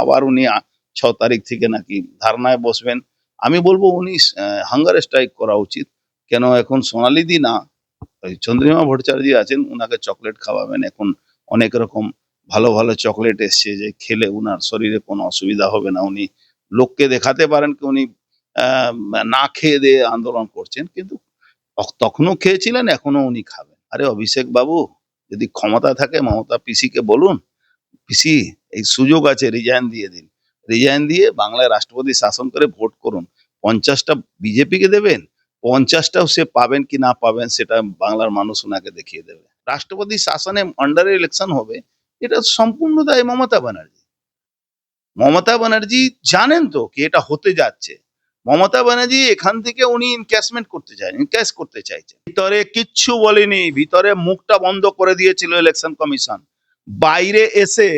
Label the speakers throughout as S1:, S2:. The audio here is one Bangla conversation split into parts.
S1: আবার উনি 6 তারিখ থেকে নাকি ধারণায় বসবেন। আমি বলবো উনি হাঙ্গার স্ট্রাইক করা উচিত। কেন এখন সোনালী দি না, ওই চন্দ্রিমা ভট্টাচার্য আছেন, উনাকে চকলেট খাওয়াবেন। এখন অনেক রকম ভালো ভালো চকলেট এসছে যে খেলে উনার শরীরে কোনো অসুবিধা হবে না। উনি লোককে দেখাতে পারেন কি উনি আহ, না খেয়ে দিয়ে আন্দোলন করছেন, কিন্তু তখনও খেয়েছিলেন, এখনো উনি খাবেন। আরে অভিষেক বাবু, যদি ক্ষমতা থাকে মমতা পিসিকে বলুন, পিসি এই সুযোগ আছে, রিজাইন দিয়ে দিন। রিজাইন দিয়ে বাংলায় রাষ্ট্রপতি শাসন করে ভোট করুন। 50টা বিজেপিকে দেবেন, 50টাও সে পাবেন কি না পাবেন সেটা বাংলার মানুষ ওনাকে দেখিয়ে দেবে। রাষ্ট্রপতি শাসনে আন্ডারে ইলেকশন হবে, এটা সম্পূর্ণ দায় মমতা ব্যানার্জি। মমতা ব্যানার্জি জানেন তো কি এটা হতে যাচ্ছে। মমতা ব্যানার্জি এখান থেকে উনি ইনক্যাশ করতে চাইছেন। ভিতরে কিচ্ছু বলেনি, ভিতরে মুখটা বন্ধ করে দিয়েছিল ইলেকশন কমিশন। বাইরে এসে,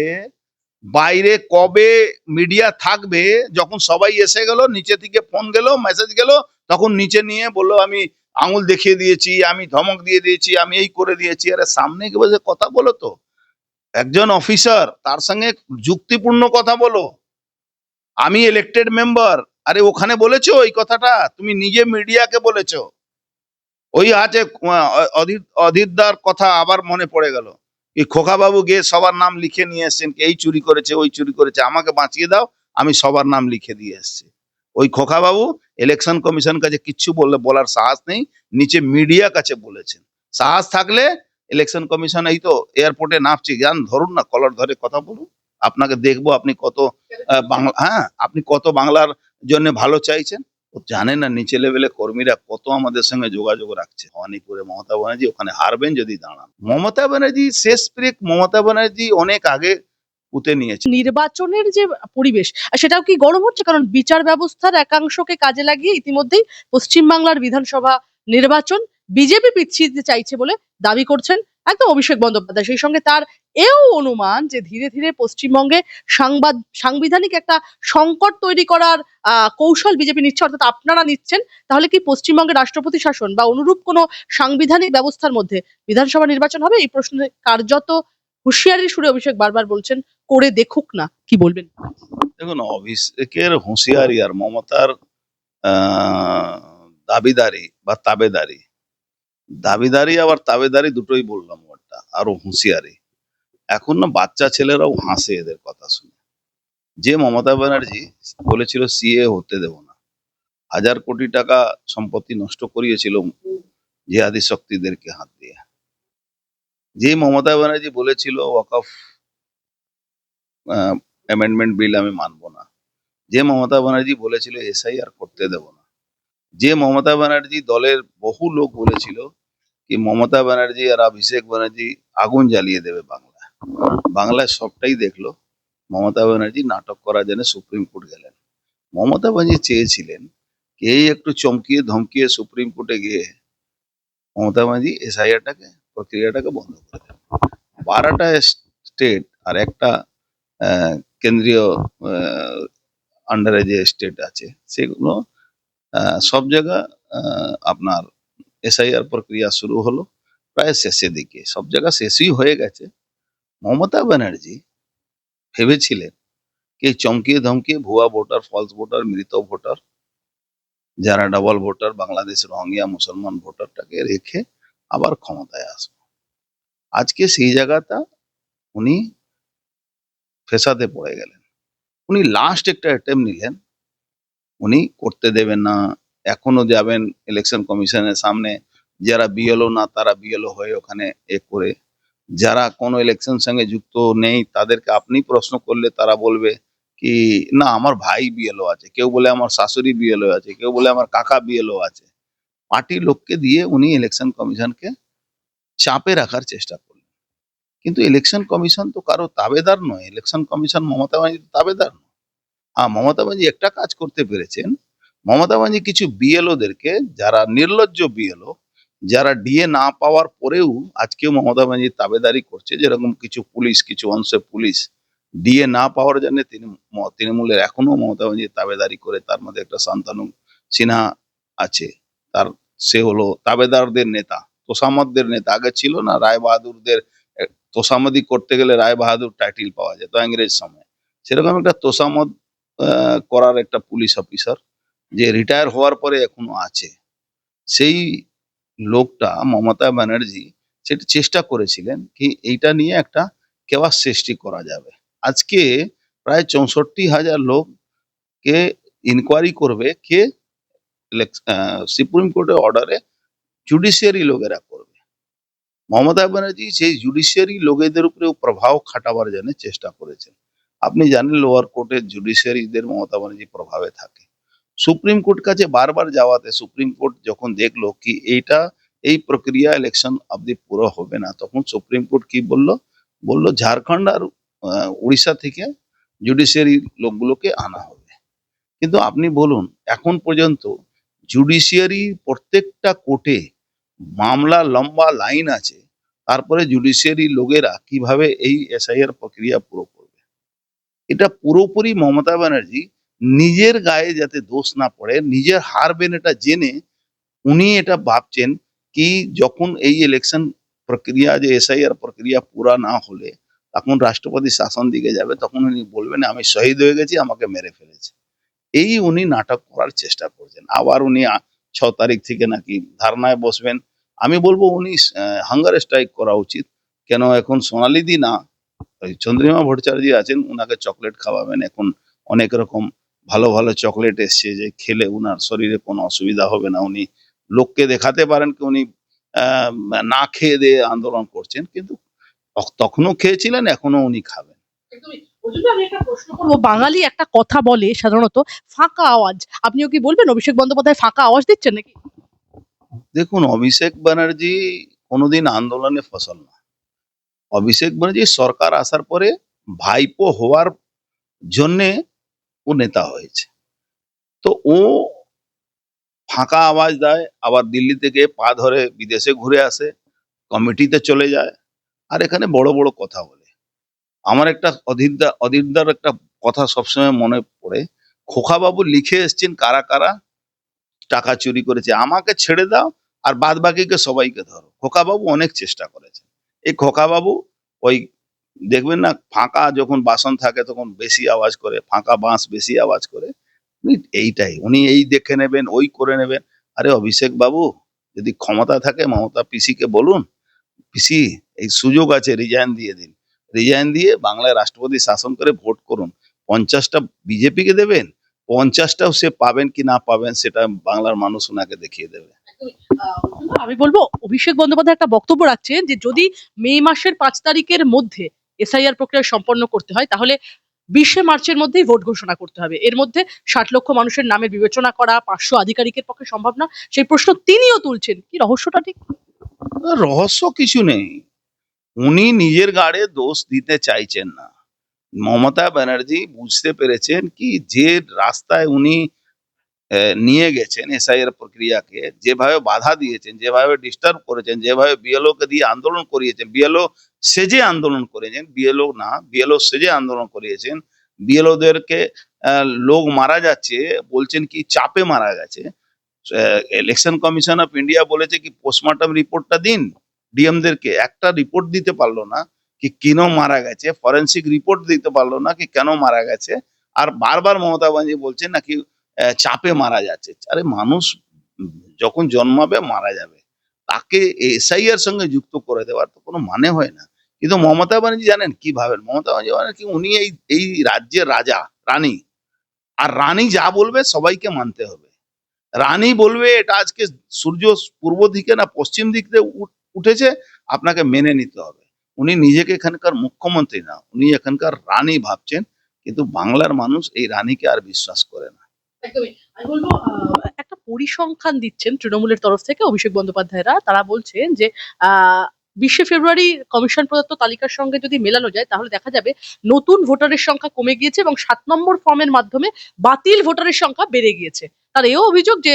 S1: বাইরে কবে মিডিয়া থাকবে, যখন সবাই এসে গেল, নিচে থেকে ফোন গেল, মেসেজ গেল, তখন নিচে নিয়ে বললো আমি আঙুল দেখিয়ে দিয়েছি, আমি ধমক দিয়ে দিয়েছি, আমি এই করে দিয়েছি। আরে সামনে বসে কথা বলো তো, একজন অফিসার, তার সঙ্গে যুক্তিপূর্ণ কথা বলো। আমি ইলেক্টেড মেম্বার। আরে ওখানে বলেছো এই কথাটা, তুমি নিজে মিডিয়াকে বলেছো। ওই আছে অধীরদার কথা আবার মনে পড়ে গেল, এই খোকা বাবু গিয়ে সবার নাম লিখে নিয়ে এসছেন, এই চুরি করেছে, ওই চুরি করেছে, আমাকে বাঁচিয়ে দাও, আমি সবার নাম লিখে দিয়ে এসছি। ওই খোকা বাবু ইলেকশন কমিশন কাছে কিচ্ছু বলার সাহস নেই, নিচে মিডিয়া কাছে বলেছেন। সাহস থাকলে ইলেকশন কমিশন এই তো এয়ারপোর্টে নামছি, যান ধরুন না, কলার ধরে কথা বলুন। আপনাকে দেখবো আপনি কত বাংলা, হ্যাঁ আপনি কত বাংলার জন্য ভালো চাইছেন। ও জানে না নিচে লেভেলে কর্মীরা কত আমাদের সঙ্গে যোগাযোগ রাখছে। ভবানীপুরে মমতা ব্যানার্জি ওখানে হারবেন যদি দাঁড়ান। মমতা ব্যানার্জি শেষ ব্রেক মমতা ব্যানার্জি অনেক আগে পুঁতে নিয়েছে।
S2: নির্বাচনের যে পরিবেশ সেটাও কি গরম হচ্ছে? কারণ বিচার ব্যবস্থার একাংশকে কাজে লাগিয়ে ইতিমধ্যেই পশ্চিমবাংলার বিধানসভা নির্বাচন বিজেপি পিছিয়ে দিতে চাইছে বলে দাবি করছেন একদম অভিষেক বন্দ্যোপাধ্যায়। সেই সঙ্গে তার এও অনুমান যে ধীরে ধীরে পশ্চিমবঙ্গে সাংবিধানিক একটা সংকট তৈরি করার কৌশল বিজেপি নিচ্ছে, অর্থাৎ আপনারা নিচ্ছেন। তাহলে কি পশ্চিমবঙ্গে রাষ্ট্রপতি শাসন বা অনুরূপ কোনো সাংবিধানিক ব্যবস্থার মধ্যে বিধানসভা নির্বাচন হবে? এই প্রশ্নে কার্যত হুঁশিয়ারির সুরে অভিষেক বারবার বলছেন করে দেখুক না। কি বলবেন?
S1: দেখুন, অভিষেকের হুঁশিয়ারি আর মমতার দাবিদারি বা তাবেদারি, দাবিদারি আবার তাবেদারি দুটোই বললাম ওটা, আরো হুঁশিয়ারি। এখন না বাচ্চা ছেলেরাও হাসে এদের কথা শুনে। যে মমতা ব্যানার্জি বলেছিল সিএ হতে দেব না, 1000 কোটি টাকা সম্পত্তি নষ্ট করিয়েছিল জিহাদি শক্তিদেরকে হাত দিয়ে। যে মমতা ব্যানার্জি বলেছিল ওয়াকফ অ্যামেন্ডমেন্ট বিল আমি মানবো না, যে মমতা ব্যানার্জি বলেছিল এসআইআর করতে দেব না, যে মমতা ব্যানার্জি দলের বহু লোক বলেছিল কি মমতা ব্যানার্জি আর অভিষেক ব্যানার্জি আগুন জ্বালিয়ে দেবে বাংলায় সবটাই দেখলো। মমতা ব্যানার্জি নাটক করার জন্য সুপ্রিম কোর্ট গেলেন। মমতা ব্যানার্জি চেয়েছিলেন এই একটু চমকিয়ে ধমকিয়ে সুপ্রিম কোর্টে গিয়ে মমতা ব্যানার্জি এসআইআরটাকে প্রক্রিয়াটাকে বন্ধ করে দেন। 12টা স্টেট আর একটা কেন্দ্রীয় আন্ডারে যে স্টেট আছে সেগুলো সব জায়গা আপনার এসআইআর প্রক্রিয়া শুরু হলো প্রায় শেষের দিকে, সব জায়গা শেষই হয়ে গেছে। মমতা ব্যানার্জি ভেবেছিলেন কি চমকিয়ে ধমকিয়ে ভুয়া ভোটার, ফলস ভোটার, মৃত ভোটার, যারা ডাবল ভোটার, বাংলাদেশের রোহিঙ্গা মুসলমান ভোটারটাকে রেখে আবার ক্ষমতায় আসবো। আজকে সেই জায়গাটা উনি ফেসাতে পড়ে গেলেন। উনি লাস্ট একটা অ্যাটেম্প নিলেন, উনি করতে দেবেন না। এখনো যাবেন ইলেকশন কমিশনের সামনে, যারা বিএলও না তারা বিএলও হয়ে ওখানে করে, যারা কোনো ইলেকশন সঙ্গে যুক্ত নেই তাদেরকে আপনি প্রশ্ন করলে তারা বলবে কি না আমার ভাই বিএলও আছে, কেউ বলে আমার শাশুড়ি বিএলও আছে, কেউ বলে আমার কাকা বিএলও আছে। পার্টির লোককে দিয়ে উনি ইলেকশন কমিশনকে চাপে রাখার চেষ্টা করলেন। কিন্তু ইলেকশন কমিশন তো কারো তাবেদার নয়, ইলেকশন কমিশন মমতা ব্যানার্জির তাবেদার নয়। মমতা ব্যানার্জি একটা কাজ করতে পেরেছেন, মমতা ব্যানার্জি কিছু বিএলওদেরকে, যারা নির্লজ্জ বিএলও, যারা ডিএ না পাওয়ার পরেও আজকেও মমতা ব্যানার্জি তাবেদারি করছে, যেরকম কিছু পুলিশ, কিছু অংশে পুলিশ ডিএ না পাওয়ার জন্য তৃণমূলের এখনো মমতা ব্যানার্জি তাবেদারি করে। তার মধ্যে একটা শান্তনু সিনহা আছে, তার সে হলো তাবেদারদের নেতা, তোষামতদের নেতা। আগে ছিল না রায় বাহাদুরদের, তোষামদি করতে গেলে রায় বাহাদুর টাইটেল পাওয়া যেত ইংরেজ সময়, সেরকম একটা তোষামদ করার একটা পুলিশ অফিসার যে রিটায়ার হওয়ার পরে এখনো আছে, সেই লোকটা মমতা ব্যানার্জি সেটা চেষ্টা করেছিলেন কি এইটা নিয়ে একটা কেওয়াস সৃষ্টি করা যাবে। আজকে প্রায় 64,000 লোককে ইনকোয়ারি করবে কে, সুপ্রিম কোর্টের অর্ডারে জুডিশিয়ারি লোকেরা করবে। মমতা ব্যানার্জি সেই জুডিশিয়ারি লোকেদের উপরেও প্রভাব খাটাবার জন্য চেষ্টা করেছেন। আপনি জানেন লোয়ার কোর্টের জুডিশিয়ারিদের মমতা ব্যানার্জি প্রভাবে থাকে। সুপ্রিম কোর্ট কাছে বারবার যাওয়াতে সুপ্রিম কোর্ট যখন দেখলো কি এই প্রক্রিয়া ইলেকশন অব্দি পুরো হবে না, তখন সুপ্রিম কোর্ট কি বললো, বললো ঝাড়খণ্ড আর উড়িষ্যা থেকে জুডিশিয়ারি লোকগুলোকে আনা হবে। কিন্তু আপনি বলুন এখন পর্যন্ত জুডিশিয়ারি প্রত্যেকটা কোর্টে মামলা লম্বা লাইন আছে, তারপরে জুডিশিয়ারি লোকেরা কিভাবে এই এসআইআর প্রক্রিয়া পুরো করবে। এটা পুরোপুরি মমতা ব্যানার্জি নিজের গায়ে যাতে দোষ না পড়ে, নিজের হারবেন এটা জেনে উনি এটা ভাবছেন কি যখন এই ইলেকশন প্রক্রিয়া যে এসআইআর প্রক্রিয়া পুরা না হলে তখন রাষ্ট্রপতি শাসন দিকে যাবে, তখন উনি বলবেন আমি শহীদ হয়ে গেছি, আমাকে মেরে ফেলেছে। এই উনি নাটক করার চেষ্টা করছেন। আবার উনি 6 তারিখ থেকে নাকি ধারণায় বসবেন। আমি বলবো উনি হাঙ্গার স্ট্রাইক করা উচিত। কেন এখন সোনালী দি না, ওই চন্দ্রিমা ভট্টাচার্য আছেন, উনাকে চকলেট খাওয়াবেন। এখন অনেক রকম ভালো ভালো চকলেট এসছে যে খেলে উনার শরীরে কোনো অসুবিধা হবে না। উনি লোককে দেখাতে পারেন কি উনি আহ, না খেয়ে দিয়ে আন্দোলন করছেন, কিন্তু তখনও খেয়েছিলেন, এখনো উনি খাবেন।
S2: একদমই। ওই জন্য আমি একটা প্রশ্ন করবো, বাঙালি একটা কথা বলে সাধারণত ফাঁকা আওয়াজ, আপনিও কি বলবেন অভিষেক বন্দ্যোপাধ্যায় ফাঁকা আওয়াজ দিচ্ছেন নাকি?
S1: দেখুন, অভিষেক ব্যানার্জি কোনোদিন আন্দোলনে ফসল না। অভিষেক ব্যানার্জি সরকার আসার পরে ভাইপো হওয়ার জন্যে ও নেতা হয়েছে। তো ও ফাঁকা আওয়াজ দেয়, আবার দিল্লি থেকে পা ধরে বিদেশে ঘুরে আসে, কমিটিতে চলে যায়, আর এখানে বড় বড় কথা বলে। আমার একটা অধীরদার একটা কথা সবসময় মনে পড়ে, খোকাবাবু লিখে এসছেন কারা কারা টাকা চুরি করেছে, আমাকে ছেড়ে দাও আর বাদ বাকিকে সবাইকে ধরো। খোকাবাবু অনেক চেষ্টা করেছেন। এই খোকাবাবু ওই দেখবেন না, ফাঁকা যখন বাসন থাকে তখন বেশি আওয়াজ করে, ফাঁকা বাঁশ বেশি আওয়াজ করে। এইটাই উনি এই দেখে নেবেন, ওই করে নেবেন। আরে অভিষেক বাবু, যদি ক্ষমতা থাকে মমতা পিসিকে বলুন, পিসি এই সুযোগ আছে, রিজাইন দিয়ে দিন। রিজাইন দিয়ে বাংলায় রাষ্ট্রপতি শাসন করে ভোট করুন। 50টা বিজেপিকে দেবেন, 50টাও সে পাবেন কি না পাবেন সেটা বাংলার মানুষ ওনাকে দেখিয়ে দেবে।
S2: আমি বলবো অভিষেক বন্দ্যোপাধ্যায় একটা বক্তব্য রাখছেন যে যদি মে মাসের 5 তারিখের মধ্যে এসআইআর প্রক্রিয়া সম্পন্ন করতে হয় তাহলে 20শে মার্চের মধ্যেই ভোট ঘোষণা করতে হবে। এর মধ্যে 60 লক্ষ মানুষের নামের বিবেচনা করা 500 আধিকারিকের পক্ষে সম্ভব না, সেই প্রশ্ন তিনিও তুলছেন। কি রহস্যটা ঠিক?
S1: রহস্য কিছু নেই, উনি নিজের ঘাড়ে দোষ দিতে চাইছেন না। মমতা ব্যানার্জি বুঝতে পেরেছেন কি যে রাস্তায় উনি নিয়ে গেছেন এসআইআর প্রক্রিয়াকে, যেভাবে বাধা দিয়েছেন, যেভাবে ডিস্টার্ব করেছেন, যেভাবে বিএলও কে দিয়ে আন্দোলন করিয়েছেন, বিএলও সেজে আন্দোলন করেছেন, বিএলও না বিএলও সেজে আন্দোলন করিয়েছেন, বিএলওদেরকে লোক মারা যাচ্ছে, বলছেন কি চাপে মারা গেছে। ইলেকশন কমিশন অফ ইন্ডিয়া বলেছে কি পোস্টমর্টম রিপোর্টটা দিন, ডিএমদেরকে একটা রিপোর্ট দিতে পারলো না কি কেন মারা গেছে, ফরেন্সিক রিপোর্ট দিতে পারলো না কি কেন মারা গেছে। আর বারবার মমতা ব্যানার্জি বলছেন নাকি চাপে মারা যাচ্ছে। আরে মানুষ যখন জন্মাবে মারা যাবে, তাকে এসআইআর সঙ্গে যুক্ত করে দেওয়ার তো কোনো মানে হয় না। কিন্তু মমতা ব্যানার্জি জানেন কি ভাবেন, মমতা ব্যানার্জি ভাবেন কি উনি এই রাজ্যের রাজা, রানী, আর রানী যা বলবে সবাইকে মানতে হবে। রানী বলবে এটা আজকে সূর্য পূর্ব দিকে না পশ্চিম দিক থেকে উঠেছে, আপনাকে মেনে নিতে হবে। উনি নিজেকে এখানকার মুখ্যমন্ত্রী না, উনি এখানকার রানী ভাবছেন, কিন্তু বাংলার মানুষ এই রানীকে আর বিশ্বাস করে না।
S2: একদমই। আমি বলবো একটা পরিসংখ্যান দিচ্ছেন তৃণমূলের তরফ থেকে অভিষেক বন্দ্যোপাধ্যায়রা, তারা বলছেন যে 20শে ফেব্রুয়ারি কমিশন প্রদত্ত তালিকার সঙ্গে যদি মেলানো যায় তাহলে দেখা যাবে নতুন ভোটারের সংখ্যা কমে গিয়েছে এবং 7 নম্বর ফর্মের মাধ্যমে বাতিল ভোটারের সংখ্যা বেড়ে গিয়েছে। তার এও অভিযোগ যে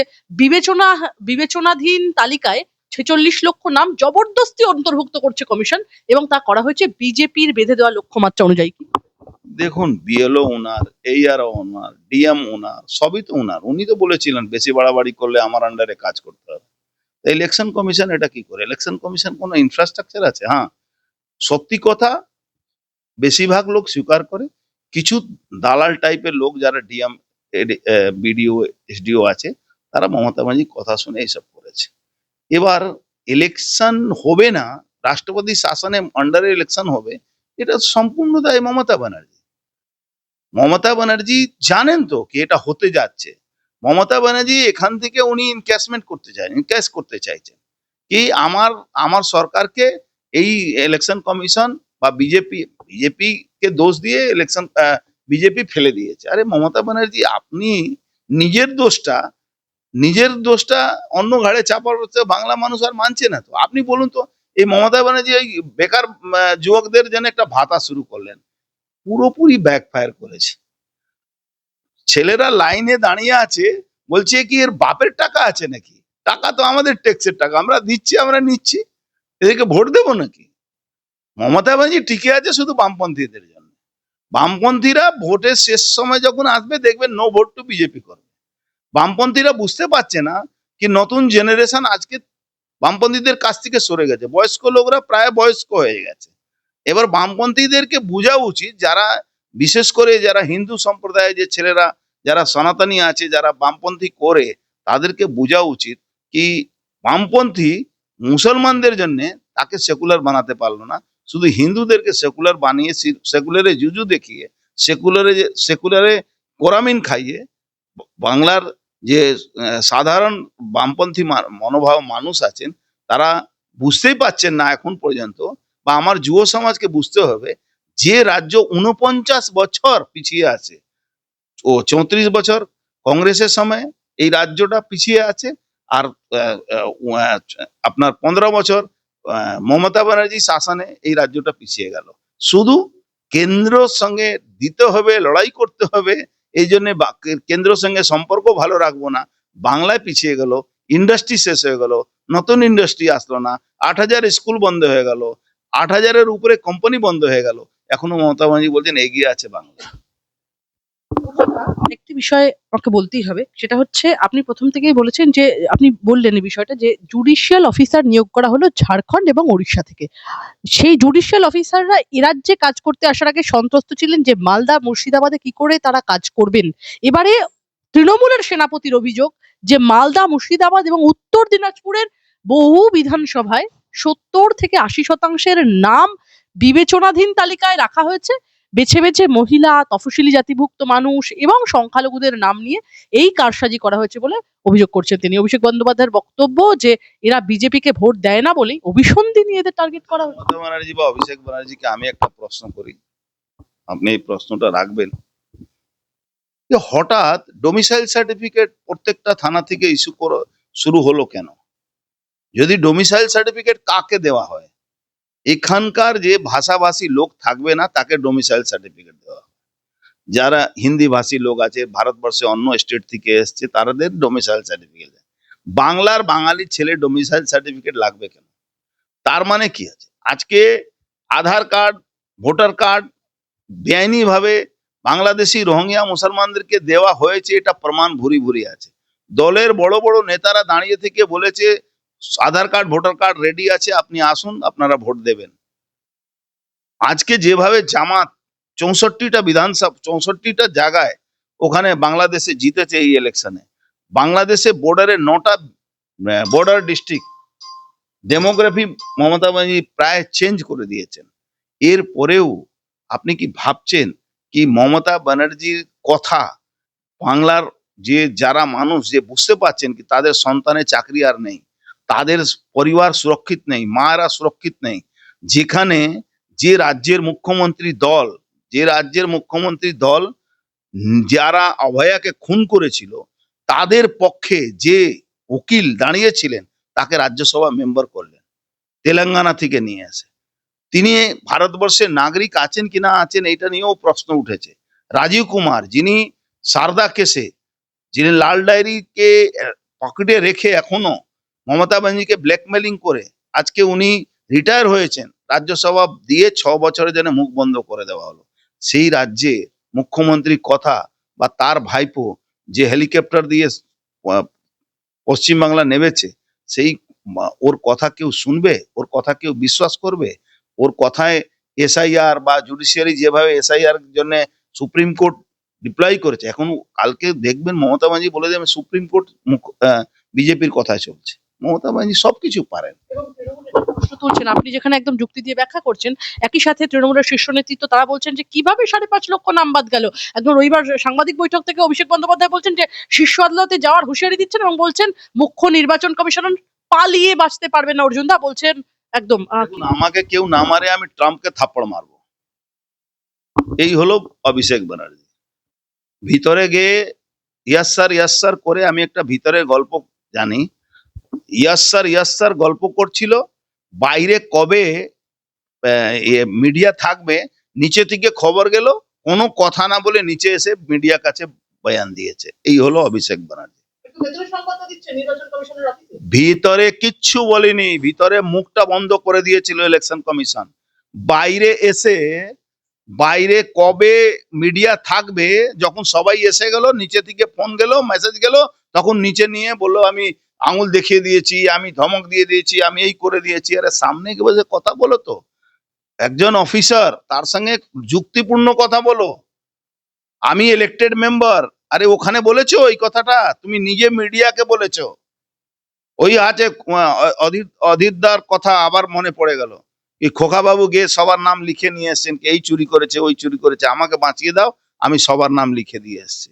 S2: বিবেচনাধীন তালিকায় 46 লক্ষ নাম জবরদস্তি অন্তর্ভুক্ত করছে কমিশন এবং তা করা হয়েছে বিজেপির বেঁধে দেওয়া লক্ষ্যমাত্রা অনুযায়ী।
S1: দেখুন, বিএলও ওনার, এইআরও ওনার, ডিএম ওনার, সবই তো ওনার। উনি তো বলেছিলেন বেশি বাড়াবাড়ি করলে আমার আন্ডারে কাজ করতে হবে। ইলেকশন কমিশন এটা কি করে? ইলেকশন কমিশন কোনো ইনফ্রাস্ট্রাকচার আছে? হ্যাঁ, সত্যি কথা বেশিরভাগ লোক স্বীকার করে কিছু দালাল টাইপের লোক যারা ডিএম, বিডিও, এসডিও আছে, তারা মমতা ব্যানার্জির কথা শুনে এইসব করেছে। এবার ইলেকশন হবে না, রাষ্ট্রপতি শাসনে আন্ডারে ইলেকশন হবে, এটা সম্পূর্ণ দায় মমতা ব্যানার্জি। মমতা ব্যানার্জি জানেন তো কি এটা হতে যাচ্ছে। মমতা ব্যানার্জি এখান থেকে উনি ইনক্যাশ করতে চাইছেন কি আমার আমার সরকারকে এই ইলেকশন কমিশন বা বিজেপি কে দোষ দিয়ে বিজেপি ফেলে দিয়েছে। আরে মমতা ব্যানার্জি, আপনি নিজের দোষটা নিজের দোষটা অন্য ঘাড়ে চাপার হচ্ছে, বাংলা মানুষ আর মানছে না তো। আপনি বলুন তো, এই মমতা ব্যানার্জি এই বেকার যুবকদের জন্য একটা ভাতা শুরু করলেন, পুরোপুরি ব্যাকফায়ার করেছে। ছেলেরা লাইনে দাঁড়িয়ে আছে, বলছে কি এর বাপের টাকা আছে নাকি? টাকা তো আমাদের ট্যাক্সের টাকা, আমরা দিচ্ছি, আমরা নিচ্ছি, এদেরকে ভোট দেবো নাকি? মমতা ব্যানার্জি টিকে আছে শুধু বামপন্থীদের জন্য। বামপন্থীরা ভোটের শেষ সময় যখন আসবে, দেখবেন নো ভোট টু বিজেপি করবে। বামপন্থীরা বুঝতে পারছে না কি নতুন জেনারেশন আজকে বামপন্থীদের কাছ থেকে সরে গেছে, বয়স্ক লোকরা প্রায় বয়স্ক হয়ে গেছে। এবার বামপন্থীদেরকে বোঝা উচিত, যারা বিশেষ করে যারা হিন্দু সম্প্রদায়ের যে ছেলেরা, যারা সনাতনী আছে, যারা বামপন্থী করে, তাদেরকে বোঝা উচিত কি বামপন্থী মুসলমানদের জন্য তাকে সেকুলার বানাতে পারলো না, শুধু হিন্দুদেরকে সেকুলার বানিয়ে সেকুলারে জুজু দেখিয়ে সেকুলারে কোরামিন খাইয়ে বাংলার যে সাধারণ বামপন্থী মনোভাব মানুষ আছেন, তারা বুঝতেই পারছেন না এখন পর্যন্ত। বা আমার যুব সমাজকে বুঝতে হবে, যে রাজ্য 49 বছর পিছিয়ে আছে, ও 34 বছর কংগ্রেসের সময় এই রাজ্যটা পিছিয়ে আছে, আর আপনার 15 বছর মমতা ব্যানার্জি শাসনে এই রাজ্যটা পিছিয়ে গেল। শুধু কেন্দ্রর সঙ্গে দিতে হবে, লড়াই করতে হবে, এই জন্য কেন্দ্রের সঙ্গে সম্পর্ক ভালো রাখবো না, বাংলায় পিছিয়ে গেল, ইন্ডাস্ট্রি শেষ হয়ে গেল, নতুন ইন্ডাস্ট্রি আসলো না, 8,000 স্কুল বন্ধ হয়ে গেল, 8,000-এর উপরে কোম্পানি বন্ধ হয়ে গেল, এখনো মমতা ব্যানার্জি বলছেন এগিয়ে আছে বাংলা।
S2: একটি বিষয় আমাকে বলতেই হবে, সেটা হচ্ছে আপনি প্রথম থেকেই বলেছেন যে আপনি বললেন এই বিষয়টা যে জুডিশিয়াল অফিসার নিয়োগ করা হলো ঝাড়খণ্ড এবং ওড়িশা থেকে। সেই জুডিশিয়াল অফিসাররা এ রাজ্যে কাজ করতে আসার আগে সন্ত্রস্ত ছিলেন যে মালদা মুর্শিদাবাদে কি করে তারা কাজ করবেন। এবারে তৃণমূলের সেনাপতির অভিযোগ যে মালদা, মুর্শিদাবাদ এবং উত্তর দিনাজপুরের বহু বিধানসভায় 70 থেকে 80% নাম বিবেচনাধীন তালিকায় রাখা হয়েছে। বেছে বেছে মহিলা, তফসিলি জাতিভুক্ত মানুষ এবং সংখ্যালঘুদের নাম নিয়ে এই কারসাজি করা হয়েছে বলে অভিযোগ করছেন তিনি। অভিষেক বন্দ্যোপাধ্যায়ের বক্তব্য যে এরা বিজেপিকে ভোট দেয় না বলেই অভিসন্ধি নিয়ে এদের টার্গেট করা হচ্ছে।
S1: মমতা ব্যানার্জি বা অভিষেক ব্যানার্জিকে আমি একটা প্রশ্ন করি, আপনি এই প্রশ্নটা রাখবেন, যে হঠাৎ ডোমিসাইল সার্টিফিকেট প্রত্যেকটা থানা থেকে ইস্যু শুরু হলো কেন? যদি ডোমিসাইল সার্টিফিকেট কাকে দেওয়া হয়? এখানকার যে ভাষাভাষী লোক থাকবে না তাকে ডোমিসাইল সার্টিফিকেট দেওয়া হয়। যারা হিন্দি ভাষী লোক আছে, ভারতবর্ষে অন্য স্টেট থেকে এসছে, তাদের ডোমিসাইল সার্টিফিকেট দেয়। বাংলার বাঙালি ছেলে ডোমিসাইল সার্টিফিকেট লাগবে কেন? তার মানে কি আছে? আজকে আধার কার্ড, ভোটার কার্ড বেআইনি ভাবে বাংলাদেশি রোহিঙ্গা মুসলমানদেরকে দেওয়া হয়েছে, এটা প্রমাণ ভুরি ভুরি আছে। দলের বড় বড় নেতারা দাঁড়িয়ে থেকে বলেছে আধার কার্ড, ভোটার কার্ড রেডি আছে, আপনি আসুন, আপনারা ভোট দেবেন। আজকে যেভাবে জামাত 64টা বিধানসভা, 64টা জায়গায় ওখানে বাংলাদেশে জিতেছে এই ইলেকশনে, বাংলাদেশে বর্ডারে 9টা border district demography Mamata Banerjee প্রায় চেঞ্জ করে দিয়েছেন। এর পরেও আপনি কি ভাবছেন কি মমতা ব্যানার্জির কথা বাংলার যে যারা মানুষ যে বুঝতে পারছেন কি তাদের সন্তানের চাকরি আর নেই, তাদের পরিবার সুরক্ষিত নেই, মায়েরা সুরক্ষিত নেই, যেখানে যে রাজ্যের মুখ্যমন্ত্রী দল যারা অভয়াকে খুন করেছিল, তাদের পক্ষে যে উকিল দাঁড়িয়েছিলেন তাকে রাজ্যসভা মেম্বার করলেন, তেলেঙ্গানা থেকে নিয়ে এসে। তিনি ভারতবর্ষের নাগরিক আছেন কিনা আছেন এটা নিয়েও প্রশ্ন উঠেছে। রাজীব কুমার, যিনি সারদা কেসে, যিনি লাল ডায়েরিকে পকেটে রেখে এখনো মমতা ব্যানার্জিকে ব্ল্যাকমেলিং করে আজকে উনি রিটায়ার হয়েছেন, রাজ্যসভা দিয়ে 6 বছরের জন্য মুখ বন্ধ করে দেওয়া হলো। সেই রাজ্যে মুখ্যমন্ত্রীর কথা বা তার ভাইপো যে হেলিকপ্টার দিয়ে পশ্চিমবাংলা নেমেছে, সেই ওর কথা কেউ শুনবে? ওর কথা কেউ বিশ্বাস করবে? ওর কথায় এসআইআর বা জুডিশিয়ারি যেভাবে এসআইআর জন্য সুপ্রিম কোর্ট রিপ্লাই করেছে। এখন কালকে দেখবেন মমতা ব্যানার্জি বলে দেবে সুপ্রিম কোর্ট বিজেপির কথায় চলছে। মমতা ব্যানার্জি সবকিছু পারেন।
S2: এবং তৃণমূল এটা প্রশ্ন তুলছেন, আপনি যেখানে একদম যুক্তি দিয়ে ব্যাখ্যা করছেন, একই সাথে তৃণমূলের শীর্ষ নেতৃত্ব তারা বলছেন যে কিভাবে 5.5 লক্ষ নাম বাদ গেল। একদম রবিবার সাংবাদিক বৈঠক থেকে অভিষেক বন্দ্যোপাধ্যায় বলছেন যে শীর্ষ আদালতে যাওয়ার হুঁশিয়ারি দিচ্ছেন এবং বলছেন মুখ্য নির্বাচন কমিশনার পালিয়ে বাঁচতে পারবেন না। অর্জুন দা বলছেন একদম
S1: দেখুন, আমাকে কেউ না মারে আমি ট্রাম্পকে থাপ্পড় মারবো, এই হলো অভিষেক ব্যানার্জি। ভিতরে গিয়ে ইয়াস স্যার করে আমি একটা ভিতরে গল্প জানি। ইয়াস স্যার গল্প করছিল, বাইরে কবে মিডিয়া থাকবে, নিচে থেকে খবর গেল, কোনো কথা না বলে নিচে এসে মিডিয়া কাছে বয়ান দিয়েছে। এই হলো অভিষেক ব্যানার্জি। ভিতরে কিচ্ছু বলেনি, ভিতরে মুখটা বন্ধ করে দিয়েছিল ইলেকশন কমিশন। বাইরে এসে, বাইরে কবে মিডিয়া থাকবে, যখন সবাই এসে গেল, নিচে থেকে ফোন গেল, মেসেজ গেল, তখন নিচে নিয়ে বললো আমি আঙুল দেখিয়ে দিয়েছি, আমি ধমক দিয়ে দিয়েছি, আমি এই করে দিয়েছি। আরে সামনে গিয়ে বসে কথা বলো তো, একজন অফিসার, তার সঙ্গে যুক্তিপূর্ণ কথা বলো। আমি ইলেক্টেড মেম্বার, আরে ওখানে বলেছো এই কথাটা, তুমি নিজে মিডিয়াকে বলেছো। ওই আছে অধীরদার কথা আবার মনে পড়ে গেল, এই খোকা বাবু গিয়ে সবার নাম লিখে নিয়ে এসছেন, এই চুরি করেছে, ওই চুরি করেছে, আমাকে বাঁচিয়ে দাও, আমি সবার নাম লিখে দিয়ে এসছি।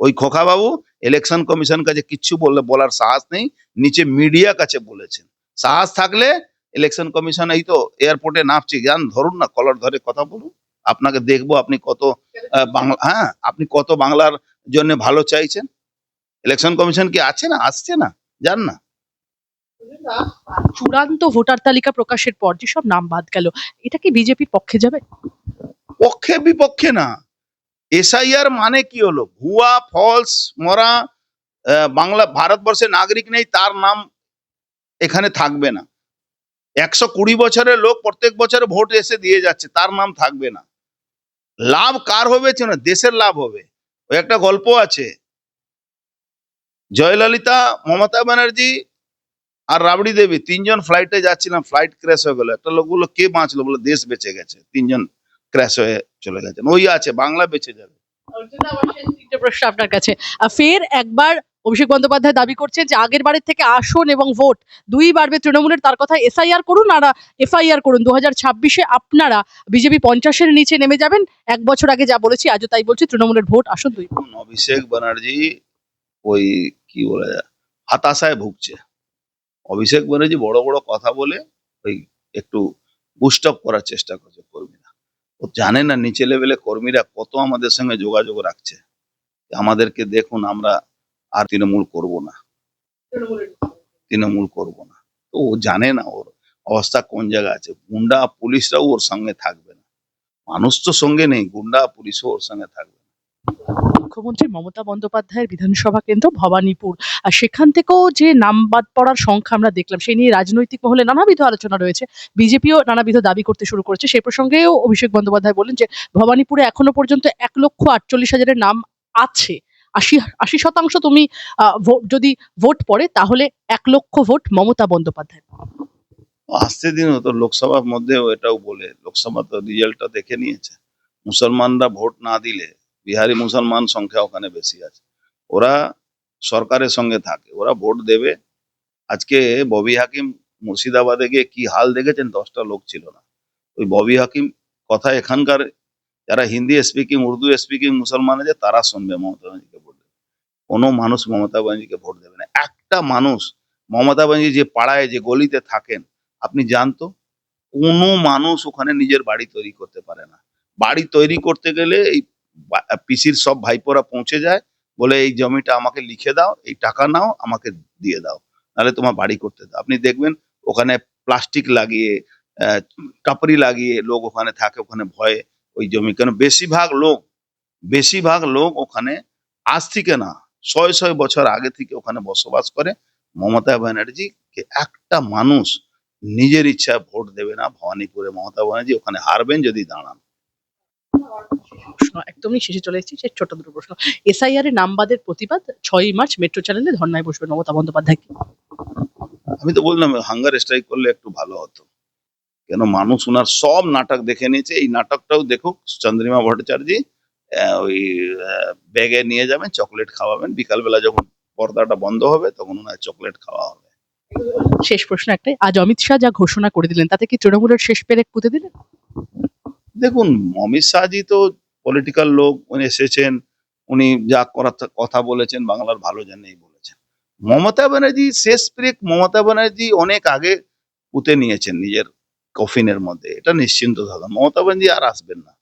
S1: ওই খোকা বাবু ইলেকশন কমিশন কাছে কিচ্ছু বলার সাহস নেই, নিচে মিডিয়া কাছে বলেছেন। সাহস থাকলে ইলেকশন কমিশন এই তো এয়ারপোর্টে নামছে, যান ধরুন না, কলার ধরে কথা বলুন, আপনাকে দেখবো আপনি কত বাংলা, হ্যাঁ আপনি কত বাংলার জন্য ভালো চাইছেন। ইলেকশন কমিশন কি আছে না, আসছে না, যান না।
S2: চূড়ান্ত ভোটার তালিকা প্রকাশের পর যেসব নাম বাদ গেল, এটা কি বিজেপির পক্ষে যাবে?
S1: পক্ষে বিপক্ষে না, এসআইআর মানে কি হলো, ভুয়া ফলস মরা বাংলা ভারতবর্ষের নাগরিক নেই তার নাম এখানে থাকবে না। 120 বছরের লোক প্রত্যেক বছর ভোট এসে দিয়ে যাচ্ছে, তার নাম থাকবে না। লাভ কার হবে, না দেশের লাভ হবে। ওই একটা গল্প আছে, জয়ললিতা, মমতা ব্যানার্জি আর রাবড়ি দেবী তিনজন ফ্লাইটে যাচ্ছিলাম, ফ্লাইট ক্র্যাশ হয়ে গেল। একটা লোক বললো কে বাঁচলো, বলে দেশ বেঁচে গেছে, তিনজন ক্র্যাশ হয়ে চলে গেছেন। ওই আছে, বাংলা বেঁচে যাবে।
S2: তিনটে প্রশ্ন আপনার কাছে। ফের একবার অভিষেক বন্দ্যোপাধ্যায় দাবি করছেন যে আগের বারের থেকে আসন এবং ভোট দুই বাড়বে তৃণমূলের। তার কথা এসআইআর করুন আর এফআইআর করুন, 2026-এ আপনারা বিজেপি 50-এর নিচে নেমে যাবেন। 1 বছর আগে যা বলেছি আজও তাই বলছি, তৃণমূলের ভোট আসন 2।
S1: অভিষেক ব্যানার্জি ওই কি বলে হতাশায় ভুগছে। অভিষেক ব্যানার্জি বড় বড় কথা বলে ওই একটু বুস্ট আপ করার চেষ্টা করছে কর্মীরা। ও জানে না নিচে লেভেলে কর্মীরা কত আমাদের সঙ্গে যোগাযোগ রাখছে, আমাদেরকে দেখুন আমরা আর তৃণমূল করব না, তৃণমূল করব না। তো ও জানে না ওর অবস্থা কোন জায়গায় আছে। গুন্ডা পুলিশরাও ওর সঙ্গে থাকবে না, মানুষ তো সঙ্গে নেই, গুন্ডা পুলিশও ওর সঙ্গে থাকবে না।
S2: মুখ্যমন্ত্রী মমতা বন্দ্যোপাধ্যায়ের বিধানসভা কেন্দ্র ভবানীপুর, আর সেখান থেকেও যে নাম বাদ পড়ার সংখ্যা আমরা দেখলাম, সেই নিয়ে রাজনৈতিক মহলে নানাবিধ আলোচনা রয়েছে। বিজেপিও নানাবিধ দাবি করতে শুরু করেছে। সেই প্রসঙ্গেও অভিষেক বন্দ্যোপাধ্যায় বললেন যে ভবানীপুরে এখনো পর্যন্ত 1,48,000 নাম আছে। 80% তুমি যদি ভোট পড়ে তাহলে 1 লক্ষ ভোট মমতা বন্দ্যোপাধ্যায়।
S1: আসতে দিন, তো লোকসভার মধ্যে এটাও বলে, লোকসভা তো রেজাল্টটা দেখে নিয়েছে, মুসলমানরা ভোট না দিলে, বিহারি মুসলমান সংখ্যা ওখানে বেশি আছে, ওরা সরকারের সঙ্গে থাকে, ওরা ভোট দেবে। আজকে ববি হাকিম মুর্শিদাবাদে গিয়ে কি হাল দেখেছেন, 10টা লোক ছিল না। ওই ববি হাকিম কথা এখানকার যারা হিন্দি স্পিকিং, উর্দু স্পিকিং মুসলমান আছে, তারা শুনবে মমতা ব্যানার্জিকে ভোট দেবে। কোনো মানুষ মমতা ব্যানার্জিকে ভোট দেবে না। একটা মানুষ মমতা ব্যানার্জি যে পাড়ায় যে গলিতে থাকেন, আপনি জানতো কোনো মানুষ ওখানে নিজের বাড়ি তৈরি করতে পারে না। বাড়ি তৈরি করতে গেলে এই পিসির সব ভাইপোরা পৌঁছে যায়, বলে এই জমিটা আমাকে লিখে দাও, এই টাকা নাও, আমাকে দিয়ে দাও, নাহলে তোমার বাড়ি করতে দাও। আপনি দেখবেন ওখানে প্লাস্টিক লাগিয়ে, টাপরি লাগিয়ে লোক ওখানে থাকে, ওখানে ভয়ে ওই জমি, কেন বেশিরভাগ লোক ওখানে আজ থেকে না 100 বছর আগে থেকে ওখানে বসবাস করে। মমতা ব্যানার্জিকে একটা মানুষ নিজের ইচ্ছায় ভোট দেবে না ভবানীপুরে। মমতা ব্যানার্জি ওখানে হারবেন যদি দাঁড়ান।
S2: প্রশ্ন একদমই শেষে চলে এসেছি, সে ছোট দুটো প্রশ্ন। এসআইআর এর নাম বাদের প্রতিবাদ 6ই মার্চ মেট্রো চ্যানেলে ধর্নায় বসবেন মমতা বন্দ্যোপাধ্যায়।
S1: আমি তো বললাম হাঙ্গার স্ট্রাইক করলে একটু ভালো হতো, কেন মানুষ ওনার সব নাটক দেখে নিয়েছে, এই নাটকটাও দেখুক চন্দ্রিমা ভট্টাচার্য, ওই ব্যাগে নিয়ে যাবেন, চকলেট খাওয়াবেন, বিকালবেলা যখন পর্দাটা বন্ধ হবে তখন ওনার চকলেট খাওয়া হবে।
S2: শেষ প্রশ্ন একটাই, আজ অমিত শাহ যা ঘোষণা করে দিলেন তাতে কি তৃণমূলের শেষ পেরেক পুঁতে দিলেন?
S1: দেখুন, অমিত শাহজি তো পলিটিক্যাল লোক, উনি এসেছেন, উনি যা করার কথা বলেছেন বাংলার ভালো জন্যই বলেছেন। মমতা ব্যানার্জি শেষ ব্রেক মমতা ব্যানার্জি অনেক আগে পুঁতে নিয়েছেন নিজের কফিনের মধ্যে, এটা নিশ্চিন্ত থাকুন, মমতা ব্যানার্জি আর আসবেন না।